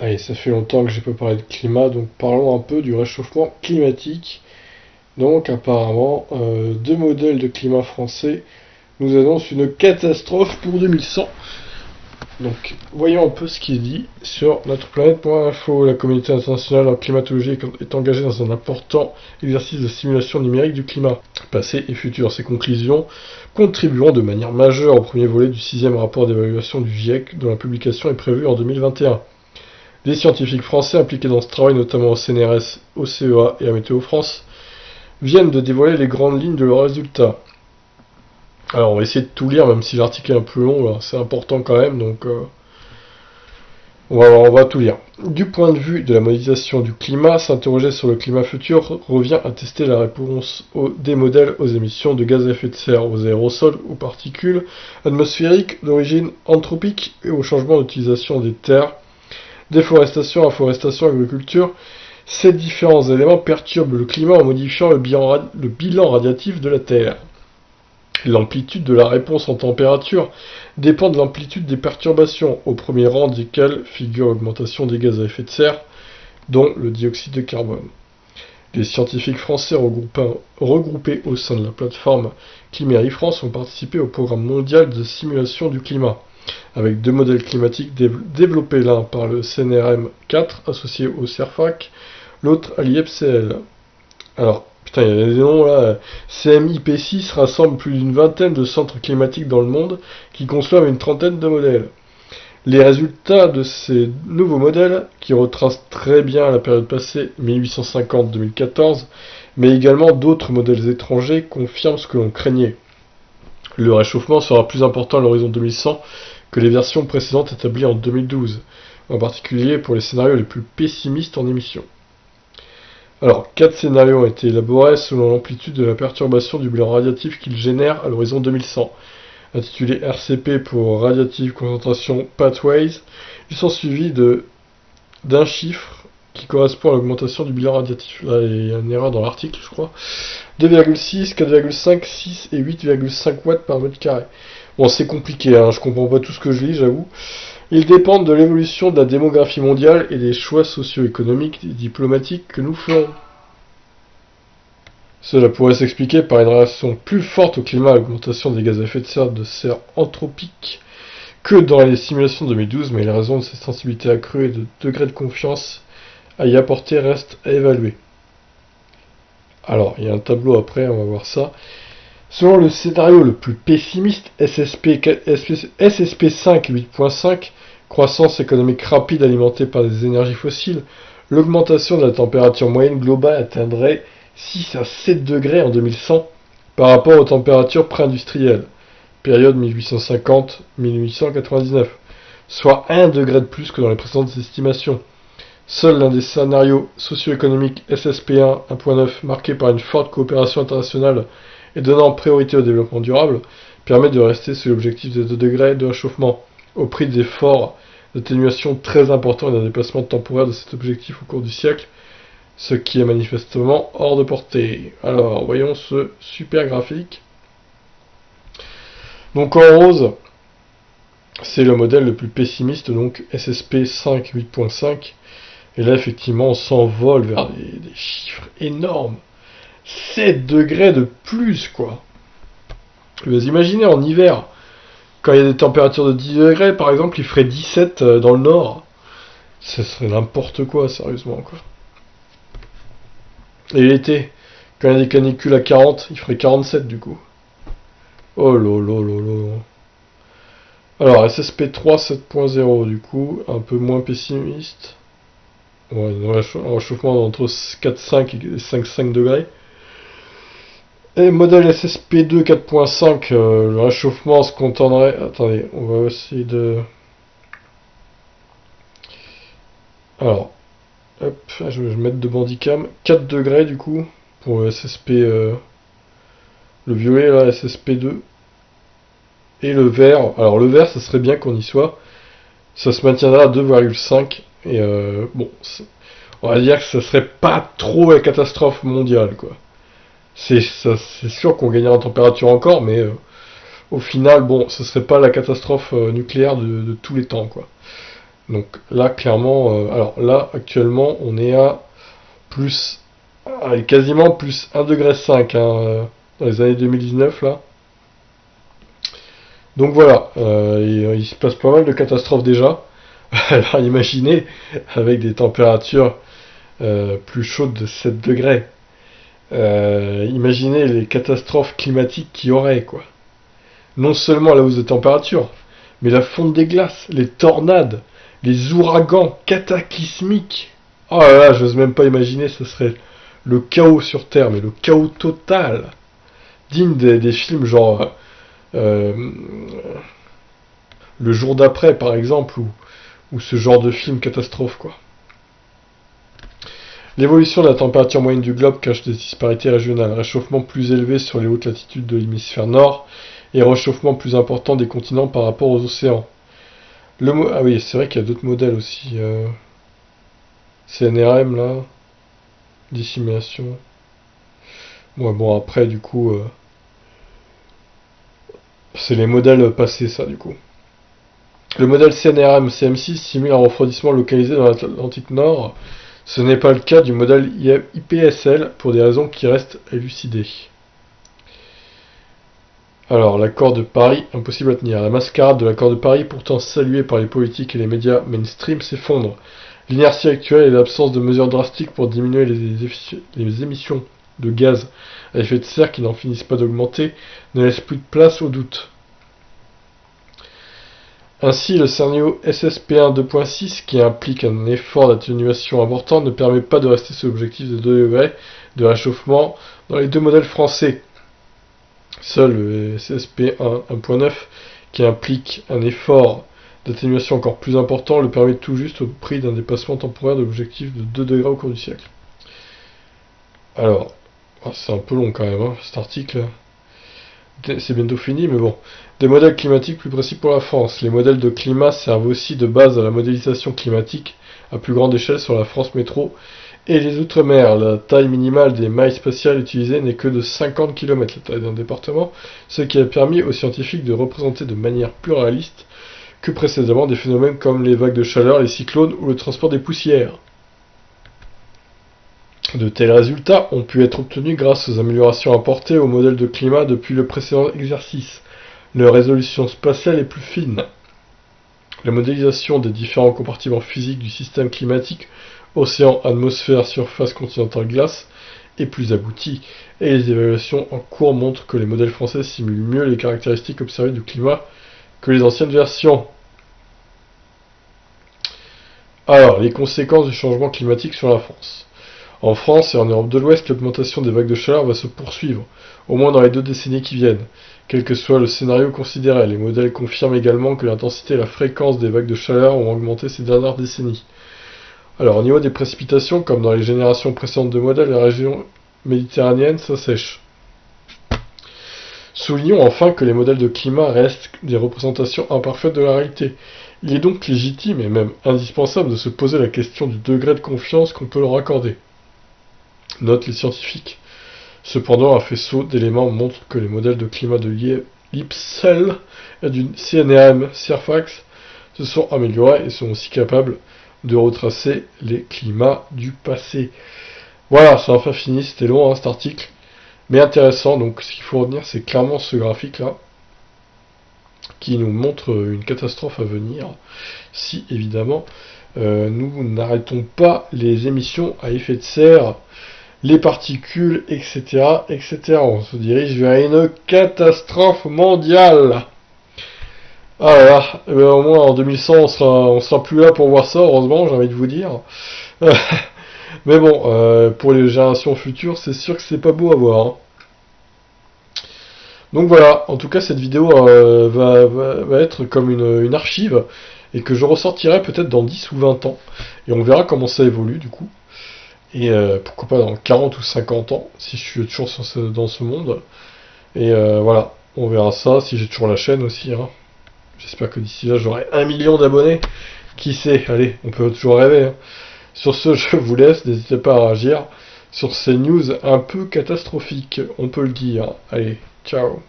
Allez, ça fait longtemps que j'ai pas parlé de climat, donc parlons un peu du réchauffement climatique. Donc apparemment, deux modèles de climat français nous annoncent une catastrophe pour 2100. Donc voyons un peu ce qui est dit sur notre planète.info. La communauté internationale en climatologie est engagée dans un important exercice de simulation numérique du climat, passé et futur. Ces conclusions contribueront de manière majeure au premier volet du sixième rapport d'évaluation du GIEC, dont la publication est prévue en 2021. Les scientifiques français impliqués dans ce travail, notamment au CNRS, au CEA et à Météo France, viennent de dévoiler les grandes lignes de leurs résultats. Alors on va essayer de tout lire, même si l'article est un peu long, c'est important quand même, donc on va tout lire. Du point de vue de la modélisation du climat, s'interroger sur le climat futur revient à tester la réponse des modèles aux émissions de gaz à effet de serre, aux aérosols, aux particules atmosphériques d'origine anthropique et au changement d'utilisation des terres, déforestation, afforestation, agriculture. Ces différents éléments perturbent le climat en modifiant le bilan radiatif de la Terre. L'amplitude de la réponse en température dépend de l'amplitude des perturbations, au premier rang desquelles figure l'augmentation des gaz à effet de serre, dont le dioxyde de carbone. Les scientifiques français regroupés au sein de la plateforme Climérie France ont participé au programme mondial de simulation du climat, avec deux modèles climatiques développés, l'un par le CNRM 4 associé au CERFAC, l'autre à l'IEPCL. Alors, putain, il y a des noms là. CMIP6 rassemble plus d'une vingtaine de centres climatiques dans le monde qui conçoivent une trentaine de modèles. Les résultats de ces nouveaux modèles, qui retracent très bien la période passée 1850-2014, mais également d'autres modèles étrangers, confirment ce que l'on craignait. Le réchauffement sera plus important à l'horizon 2100 que les versions précédentes établies en 2012, en particulier pour les scénarios les plus pessimistes en émissions. Alors, 4 scénarios ont été élaborés selon l'amplitude de la perturbation du bilan radiatif qu'ils génèrent à l'horizon 2100. Intitulés RCP pour Radiative Concentration Pathways, ils sont suivis d'un chiffre qui correspond à l'augmentation du bilan radiatif. Là, il y a une erreur dans l'article, je crois. 2,6, 4,5, 6 et 8,5 watts par mètre carré. Bon, c'est compliqué, hein, je comprends pas tout ce que je lis, j'avoue. Ils dépendent de l'évolution de la démographie mondiale et des choix socio-économiques et diplomatiques que nous ferons. Cela pourrait s'expliquer par une réaction plus forte au climat à l'augmentation des gaz à effet de serre anthropiques que dans les simulations de 2012, mais les raisons de cette sensibilité accrue et de degré de confiance à y apporter restent à évaluer. Alors, il y a un tableau après, on va voir ça. Selon le scénario le plus pessimiste, SSP5 8.5, croissance économique rapide alimentée par des énergies fossiles, l'augmentation de la température moyenne globale atteindrait 6 à 7 degrés en 2100 par rapport aux températures pré-industrielles, période 1850-1899, soit 1 degré de plus que dans les précédentes estimations. Seul l'un des scénarios socio-économiques SSP1 1.9, marqué par une forte coopération internationale et donnant priorité au développement durable, permet de rester sous l'objectif des 2 degrés de réchauffement, au prix d'efforts d'atténuation très importants et d'un dépassement temporaire de cet objectif au cours du siècle, ce qui est manifestement hors de portée. Alors, voyons ce super graphique. Donc en rose, c'est le modèle le plus pessimiste, donc SSP 5 8.5, et là effectivement on s'envole vers des chiffres énormes. 7 degrés de plus, quoi. Vous imaginez en hiver, quand il y a des températures de 10 degrés, par exemple, il ferait 17 dans le nord. Ce serait n'importe quoi, sérieusement, quoi. Et l'été, quand il y a des canicules à 40, il ferait 47 du coup. Oh lolo lolo. Alors, SSP3 7.0 du coup, un peu moins pessimiste. Ouais, un réchauffement entre 4,5 et 5,5 degrés. Et modèle SSP2 4.5, le réchauffement se contenterait... Attendez, on va essayer de... Alors, hop, je vais mettre de bandicam. 4 degrés du coup, pour le SSP... le violet là, SSP2. Et le vert, alors le vert, ça serait bien qu'on y soit. Ça se maintiendra à 2,5. Et bon, on va dire que ça serait pas trop la catastrophe mondiale, quoi. C'est sûr qu'on gagnera en température encore, mais au final, bon, ce serait pas la catastrophe nucléaire de tous les temps, quoi. Donc là, clairement, alors là, actuellement, on est à plus, quasiment plus 1,5 degré, dans les années 2019, là. Donc voilà, il se passe pas mal de catastrophes déjà. Alors imaginez, avec des températures plus chaudes de 7 degrés, imaginez les catastrophes climatiques qu'il y aurait, quoi. Non seulement la hausse de température, mais la fonte des glaces, les tornades, les ouragans cataclysmiques. Oh là là, j'ose même pas imaginer, ce serait le chaos sur Terre, mais le chaos total. Digne des films genre euh, Le jour d'après, par exemple, ou ce genre de film catastrophe, quoi. L'évolution de la température moyenne du globe cache des disparités régionales, réchauffement plus élevé sur les hautes latitudes de l'hémisphère nord et réchauffement plus important des continents par rapport aux océans. Ah oui, c'est vrai qu'il y a d'autres modèles aussi. CNRM là, dissimulation. Ouais, bon après du coup, c'est les modèles passés ça du coup. Le modèle CNRM CM6 simule un refroidissement localisé dans l'Atlantique Nord. Ce n'est pas le cas du modèle IPSL pour des raisons qui restent élucidées. Alors, l'accord de Paris, impossible à tenir. La mascarade de l'accord de Paris, pourtant saluée par les politiques et les médias mainstream, s'effondre. L'inertie actuelle et l'absence de mesures drastiques pour diminuer les émissions de gaz à effet de serre qui n'en finissent pas d'augmenter ne laissent plus de place au doute. Ainsi, le scénario SSP1 2.6, qui implique un effort d'atténuation important, ne permet pas de rester sous l'objectif de 2 degrés de réchauffement dans les deux modèles français. Seul le SSP1 1.9, qui implique un effort d'atténuation encore plus important, le permet tout juste au prix d'un dépassement temporaire de l'objectif de 2 degrés au cours du siècle. Alors, c'est un peu long quand même, cet article. C'est bientôt fini, mais bon. Des modèles climatiques plus précis pour la France. Les modèles de climat servent aussi de base à la modélisation climatique à plus grande échelle sur la France métro et les Outre-mer. La taille minimale des mailles spatiales utilisées n'est que de 50 km, la taille d'un département, ce qui a permis aux scientifiques de représenter de manière plus réaliste que précédemment des phénomènes comme les vagues de chaleur, les cyclones ou le transport des poussières. De tels résultats ont pu être obtenus grâce aux améliorations apportées au modèle de climat depuis le précédent exercice. Leur résolution spatiale est plus fine. La modélisation des différents compartiments physiques du système climatique, océan, atmosphère, surface continentale, glace, est plus aboutie, et les évaluations en cours montrent que les modèles français simulent mieux les caractéristiques observées du climat que les anciennes versions. Alors, les conséquences du changement climatique sur la France. En France et en Europe de l'Ouest, l'augmentation des vagues de chaleur va se poursuivre, au moins dans les 2 décennies qui viennent. Quel que soit le scénario considéré, les modèles confirment également que l'intensité et la fréquence des vagues de chaleur ont augmenté ces dernières décennies. Alors, au niveau des précipitations, comme dans les générations précédentes de modèles, la région méditerranéenne s'assèche. Soulignons enfin que les modèles de climat restent des représentations imparfaites de la réalité. Il est donc légitime et même indispensable de se poser la question du degré de confiance qu'on peut leur accorder. Notent les scientifiques. Cependant, un faisceau d'éléments montre que les modèles de climat de l'IPSEL et du CNRM CERFAX se sont améliorés et sont aussi capables de retracer les climats du passé. Voilà, c'est enfin fini, c'était long cet article, mais intéressant. Donc ce qu'il faut retenir, c'est clairement ce graphique-là, qui nous montre une catastrophe à venir, si évidemment nous n'arrêtons pas les émissions à effet de serre, les particules, etc., etc. On se dirige vers une catastrophe mondiale. Ah là là, au moins en 2100, on sera plus là pour voir ça, heureusement, j'ai envie de vous dire. Mais bon, pour les générations futures, c'est sûr que c'est pas beau à voir. Donc voilà, en tout cas, cette vidéo va être comme une archive, et que je ressortirai peut-être dans 10 ou 20 ans. Et on verra comment ça évolue, du coup. Et pourquoi pas dans 40 ou 50 ans, si je suis toujours dans ce monde. Et voilà, on verra ça, si j'ai toujours la chaîne aussi. J'espère que d'ici là, j'aurai 1 million d'abonnés. Qui sait, allez, on peut toujours rêver. Sur ce, je vous laisse, n'hésitez pas à réagir sur ces news un peu catastrophiques, on peut le dire. Allez, ciao.